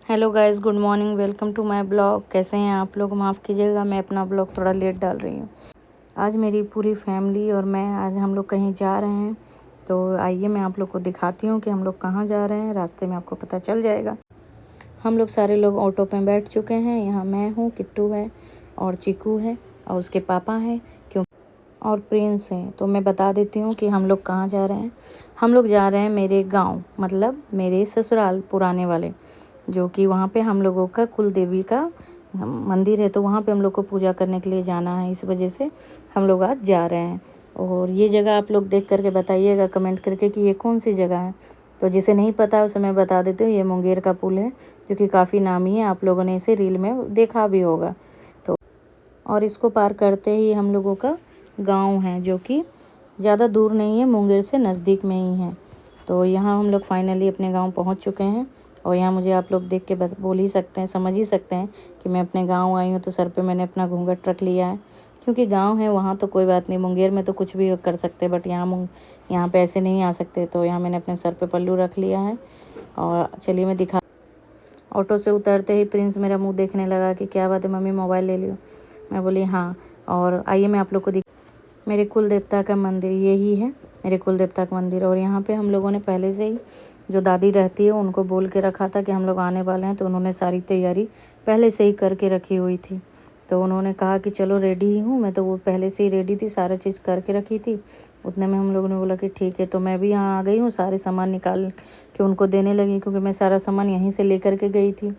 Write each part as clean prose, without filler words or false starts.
Hello guys, good morning. Welcome to my blog. कैसे हैं आप लोग? माफ़ कीजिएगा, मैं अपना ब्लॉग थोड़ा लेट डाल रही हूँ। आज मेरी पूरी फैमिली और मैं आज हम लोग कहीं जा रहे हैं। तो आइए मैं आप लोग को दिखाती हूँ कि हम लोग कहाँ जा रहे हैं। रास्ते में आपको पता चल जाएगा। हम लोग सारे लोग ऑटो पे बैठ चुके हैं। यहाँ मैं हूँ, किट्टू है और चीकू है और उसके पापा हैं और प्रिंस हैं। तो मैं बता देती हूँ कि हम लोग कहाँ जा रहे हैं। हम लोग जा रहे हैं मेरे गाँव, मतलब मेरे ससुराल पुराने वाले, जो कि वहाँ पे हम लोगों का कुल देवी का मंदिर है। तो वहाँ पे हम लोग को पूजा करने के लिए जाना है। इस वजह से हम लोग आज जा रहे हैं। और ये जगह आप लोग देख करके बताइएगा कमेंट करके कि ये कौन सी जगह है। तो जिसे नहीं पता उसे मैं बता देती हूँ, ये मुंगेर का पुल है, जो कि काफ़ी नामी है। आप लोगों ने इसे रील में देखा भी होगा। तो और इसको पार करते ही हम लोगों का गाँव है, जो कि ज़्यादा दूर नहीं है, मुंगेर से नज़दीक में ही है। तो यहाँ हम लोग फाइनली अपने गाँव पहुँच चुके हैं। और यहाँ मुझे आप लोग देख के बोल ही सकते हैं, समझ ही सकते हैं कि मैं अपने गांव आई हूँ। तो सर पे मैंने अपना घूंघट रख लिया है, क्योंकि गांव है वहाँ तो कोई बात नहीं। मुंगेर में तो कुछ भी कर सकते, बट यहाँ पे ऐसे नहीं आ सकते। तो यहाँ मैंने अपने सर पे पल्लू रख लिया है। और चलिए मैं दिखा। ऑटो से उतरते ही प्रिंस मेरा मुँह देखने लगा कि क्या बात है मम्मी, मोबाइल ले लियो। मैं बोली हाँ। और आइए मैं आप लोग को मेरे कुल देवता का मंदिर यही है, मेरे कुल देवता का मंदिर। और यहाँ पे हम लोगों ने पहले से ही, जो दादी रहती है उनको बोल के रखा था कि हम लोग आने वाले हैं। तो उन्होंने सारी तैयारी पहले से ही करके रखी हुई थी। तो उन्होंने कहा कि चलो रेडी ही हूँ मैं, तो वो पहले से ही रेडी थी, सारा चीज़ करके रखी थी। उतने में हम लोगों ने बोला कि ठीक है। तो मैं भी यहाँ आ गई हूँ, सारे सामान निकाल के उनको देने लगी, क्योंकि मैं सारा सामान यहीं से लेकर के गई थी।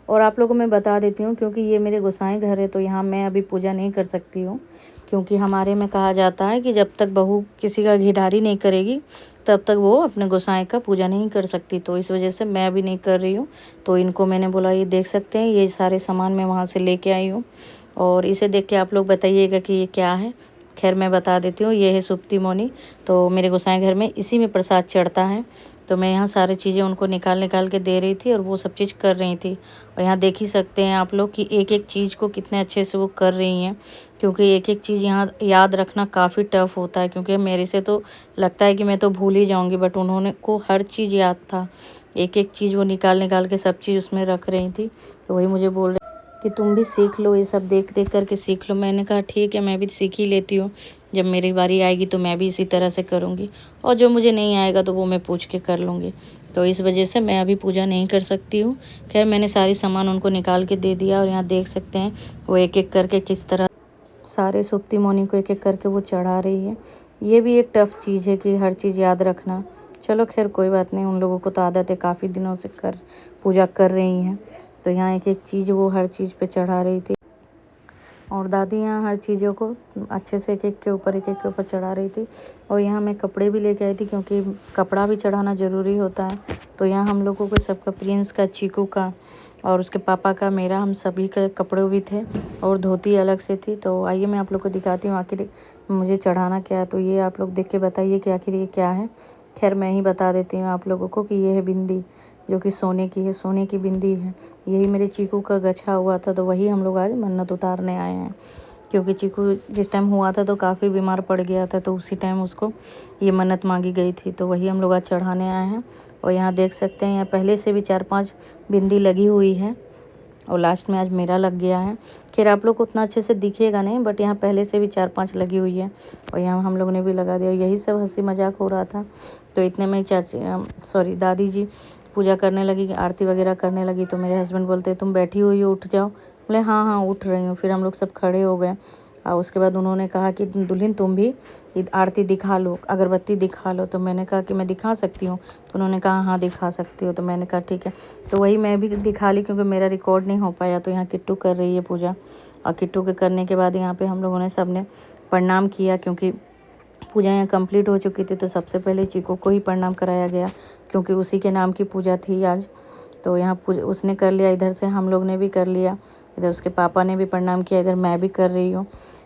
और आप लोगों को मैं बता देती हूँ, क्योंकि ये मेरे गोसाई घर है, तो यहाँ मैं अभी पूजा नहीं कर सकती हूँ। क्योंकि हमारे में कहा जाता है कि जब तक बहू किसी का घीढारी नहीं करेगी तब तक वो अपने गोसाई का पूजा नहीं कर सकती। तो इस वजह से मैं अभी नहीं कर रही हूँ। तो इनको मैंने बोला ये देख सकते हैं, ये सारे सामान मैं वहाँ से लेके आई हूँ। और इसे देख के आप लोग बताइएगा कि ये क्या है। खैर मैं बता देती हूँ, ये है सुप्ती मोनी। तो मेरे गोसाई घर में इसी में प्रसाद चढ़ता है। तो मैं यहाँ सारी चीज़ें उनको निकाल निकाल के दे रही थी और वो सब चीज़ कर रही थी। और यहाँ देख ही सकते हैं आप लोग कि एक एक चीज़ को कितने अच्छे से वो कर रही हैं। क्योंकि एक एक चीज़ यहाँ याद रखना काफ़ी टफ़ होता है, क्योंकि मेरे से तो लगता है कि मैं तो भूल ही जाऊँगी, बट उन्होंने को हर चीज़ याद था। एक एक चीज़ वो निकाल निकाल के सब चीज़ उसमें रख रही थी। तो वही मुझे बोल रहे कि तुम भी सीख लो, ये सब देख देख करके सीख लो। मैंने कहा ठीक है, मैं भी सीख ही लेती हूँ। जब मेरी बारी आएगी तो मैं भी इसी तरह से करूँगी, और जो मुझे नहीं आएगा तो वो मैं पूछ के कर लूँगी। तो इस वजह से मैं अभी पूजा नहीं कर सकती हूँ। खैर मैंने सारी सामान उनको निकाल के दे दिया। और यहाँ देख सकते हैं वो एक एक करके किस तरह सारे सुप्ती मोनी को एक एक करके वो चढ़ा रही है। ये भी एक टफ़ चीज़ है कि हर चीज़ याद रखना। चलो खैर कोई बात नहीं, उन लोगों को तो आदत है, काफ़ी दिनों से पूजा कर रही हैं। तो यहाँ एक एक चीज़ वो हर चीज़ पे चढ़ा रही थी। और दादी यहाँ हर चीज़ों को अच्छे से एक एक के ऊपर चढ़ा रही थी। और यहाँ मैं कपड़े भी लेके आई थी, क्योंकि कपड़ा भी चढ़ाना ज़रूरी होता है। तो यहाँ हम लोगों को सबका, प्रिंस का, चीकू का और उसके पापा का, मेरा, हम सभी के कपड़े भी थे और धोती अलग से थी। तो आइए मैं आप लोग को दिखाती हूँ आखिर मुझे चढ़ाना क्या है। तो ये आप लोग देख के बताइए कि आखिर ये क्या है। खैर मैं ही बता देती हूँ आप लोगों को कि ये है बिंदी, जो कि सोने की है, सोने की बिंदी है। यही मेरे चीकू का गछा हुआ था, तो वही हम लोग आज मन्नत उतारने आए हैं। क्योंकि चीकू जिस टाइम हुआ था तो काफ़ी बीमार पड़ गया था, तो उसी टाइम उसको ये मन्नत मांगी गई थी। तो वही हम लोग आज चढ़ाने आए हैं। और यहाँ देख सकते हैं, यहाँ पहले से भी 4-5 बिंदी लगी हुई है और लास्ट में आज मेरा लग गया है। खैर आप लोग को उतना अच्छे से दिखेगा नहीं, बट यहाँ पहले से भी 4-5 लगी हुई है और यहाँ हम लोग ने भी लगा दिया। यही सब हंसी मजाक हो रहा था। तो इतने में दादी जी पूजा करने लगी, आरती वगैरह करने लगी। तो मेरे हस्बैंड बोलते तुम बैठी हुई हो, उठ जाओ। बोले हाँ हाँ उठ रही हूँ। फिर हम लोग सब खड़े हो गए। और उसके बाद उन्होंने कहा कि दुल्हन तुम भी आरती दिखा लो, अगरबत्ती दिखा लो। तो मैंने कहा कि मैं दिखा सकती हूँ। तो उन्होंने कहा हाँ दिखा सकती हो। तो मैंने कहा ठीक है। तो वही मैं भी दिखा ली, क्योंकि मेरा रिकॉर्ड नहीं हो पाया। तो यहाँ किट्टू कर रही है पूजा। और किट्टू के करने के बाद यहाँ पे हम लोगों ने सब ने प्रणाम किया, क्योंकि पूजा यहाँ कंप्लीट हो चुकी थी। तो सबसे पहले चीकू को ही प्रणाम कराया गया, क्योंकि उसी के नाम की पूजा थी आज। तो यहाँ उसने कर लिया, इधर से हम लोग ने भी कर लिया, इधर उसके पापा ने भी प्रणाम किया, इधर मैं भी कर रही हूँ।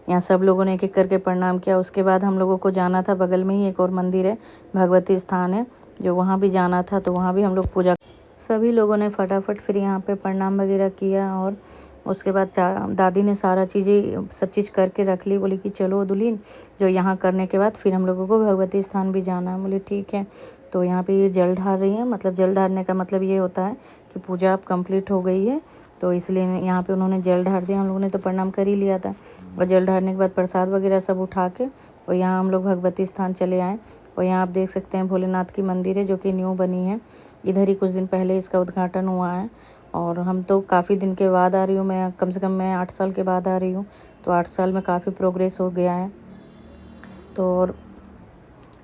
यहाँ सब लोगों ने एक एक करके प्रणाम किया। उसके बाद हम लोगों को जाना था, बगल में ही एक और मंदिर है, भगवती स्थान है, जो वहाँ भी जाना था। तो वहाँ भी हम लोग पूजा, सभी लोगों ने फटाफट फिर यहाँ पे प्रणाम वगैरह किया। और उसके बाद दादी ने सारा चीज़ें सब चीज़ करके रख ली। बोली कि चलो दुल्हन, जो यहाँ करने के बाद फिर हम लोगों को भगवती स्थान भी जाना है। बोली ठीक है। तो यहाँ पे ये जल ढार रही हैं। मतलब जल ढारने का मतलब ये होता है कि पूजा अब कंप्लीट हो गई है, तो इसलिए यहाँ पे उन्होंने जल ढार दिया। हम लोगों ने तो प्रणाम कर ही लिया था, और जल ढारने के बाद प्रसाद वगैरह सब उठा के और यहाँ हम लोग भगवती स्थान चले आए। और यहाँ आप देख सकते हैं भोलेनाथ की मंदिर है जो कि न्यू बनी है। इधर ही कुछ दिन पहले इसका उद्घाटन हुआ है, और हम तो काफ़ी दिन के बाद आ रही हूँ। मैं कम से कम 8 साल के बाद आ रही हूँ, तो 8 साल में काफ़ी प्रोग्रेस हो गया है। तो और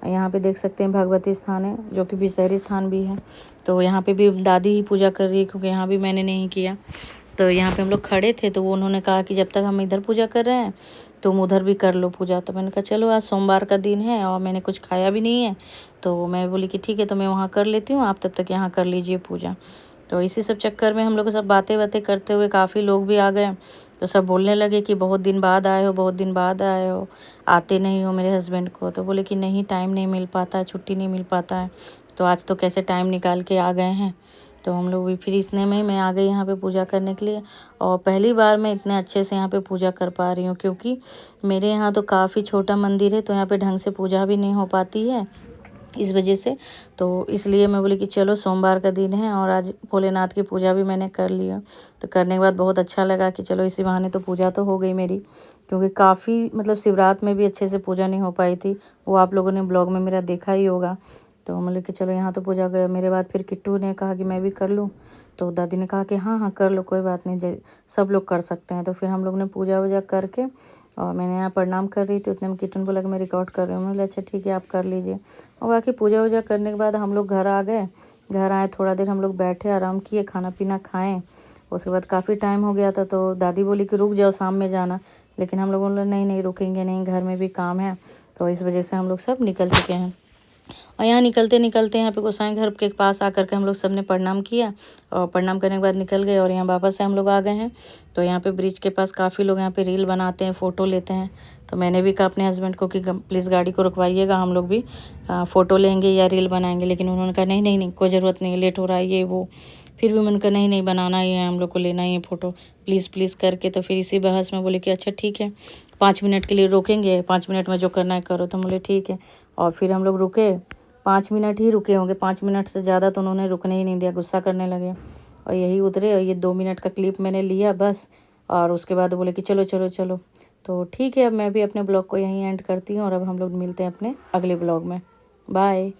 यहाँ पे देख सकते हैं भगवती स्थान है जो कि विषहरी स्थान भी है। तो यहाँ पे भी दादी ही पूजा कर रही है, क्योंकि यहाँ भी मैंने नहीं किया। तो यहाँ पे हम लोग खड़े थे, तो वो उन्होंने कहा कि जब तक हम इधर पूजा कर रहे हैं तुम उधर भी कर लो पूजा। तो मैंने कहा चलो, आज सोमवार का दिन है और मैंने कुछ खाया भी नहीं है, तो मैं बोली कि ठीक है, तो मैं वहाँ कर लेती हूँ, आप तब तक यहाँ कर लीजिए पूजा। तो इसी सब चक्कर में हम लोग सब बातें करते हुए काफ़ी लोग भी आ गए। तो सब बोलने लगे कि बहुत दिन बाद आए हो, बहुत दिन बाद आए हो, आते नहीं हो मेरे हस्बैंड को। तो बोले कि नहीं, टाइम नहीं मिल पाता है, छुट्टी नहीं मिल पाता है, तो आज तो कैसे टाइम निकाल के आ गए हैं। तो हम लोग भी फिर इसने में मैं आ गई यहाँ पे पूजा करने के लिए। और पहली बार मैं इतने अच्छे से यहाँ पे पूजा कर पा रही हूँ, क्योंकि मेरे यहाँ तो काफ़ी छोटा मंदिर है, तो यहाँ पे ढंग से पूजा भी नहीं हो पाती है इस वजह से। तो इसलिए मैं बोली कि चलो सोमवार का दिन है और आज भोलेनाथ की पूजा भी मैंने कर लिया। तो करने के बाद बहुत अच्छा लगा कि चलो इसी बहाने तो पूजा तो हो गई मेरी, क्योंकि काफ़ी मतलब शिवरात में भी अच्छे से पूजा नहीं हो पाई थी, वो आप लोगों ने ब्लॉग में मेरा देखा ही होगा। तो हम लोग कि चलो यहाँ तो पूजा गया। मेरे बाद फिर किट्टू ने कहा कि मैं भी कर लूँ, तो दादी ने कहा कि हाँ हाँ कर लो, कोई बात नहीं, सब लोग कर सकते हैं। तो फिर हम लोग ने पूजा वूजा करके और मैंने यहाँ प्रणाम कर रही थी, उतने में किट्टू ने बोला कि मैं रिकॉर्ड कर रही हूँ। मैं बोला अच्छा ठीक है, आप कर लीजिए। और बाकी पूजा वूजा करने के बाद हम लोग घर आ गए। घर आए, थोड़ा देर हम लोग बैठे, आराम किए, खाना पीना खाएँ। उसके बाद काफ़ी टाइम हो गया था, तो दादी बोली कि रुक जाओ, शाम में जाना। लेकिन हम लोगों ने नहीं नहीं रुकेंगे नहीं, घर में भी काम है। तो इस वजह से हम लोग सब निकल चुके हैं। और यहाँ निकलते निकलते यहाँ पे गोसाई घर के पास आकर के हम लोग सब ने प्रणाम किया, और प्रणाम करने के बाद निकल गए और यहाँ वापस से हम लोग आ गए हैं। तो यहाँ पे ब्रिज के पास काफ़ी लोग यहाँ पे रील बनाते हैं, फ़ोटो लेते हैं। तो मैंने भी कहा अपने हस्बैंड को कि प्लीज़ गाड़ी को रुकवाइएगा, हम लोग भी फ़ोटो लेंगे या रील बनाएंगे। लेकिन उन्होंने कहा नहीं नहीं नहीं, कोई ज़रूरत नहीं, लेट हो रहा है ये वो। फिर भी मैंने कहा नहीं नहीं, बनाना ही है, हम लोग को लेना ही है फ़ोटो, प्लीज़ प्लीज़ करके। तो फिर इसी बहस में बोले कि अच्छा ठीक है, 5 मिनट के लिए रोकेंगे, 5 मिनट में जो करना है करो। तो बोले ठीक है। और फिर हम लोग रुके, 5 मिनट ही रुके होंगे, 5 मिनट से ज़्यादा तो उन्होंने रुकने ही नहीं दिया, गुस्सा करने लगे। और यही उतरे, और ये 2 मिनट का क्लिप मैंने लिया बस। और उसके बाद बोले कि चलो चलो चलो। तो ठीक है, अब मैं भी अपने ब्लॉग को यहीं एंड करती हूँ, और अब हम लोग मिलते हैं अपने अगले ब्लॉग में। बाय।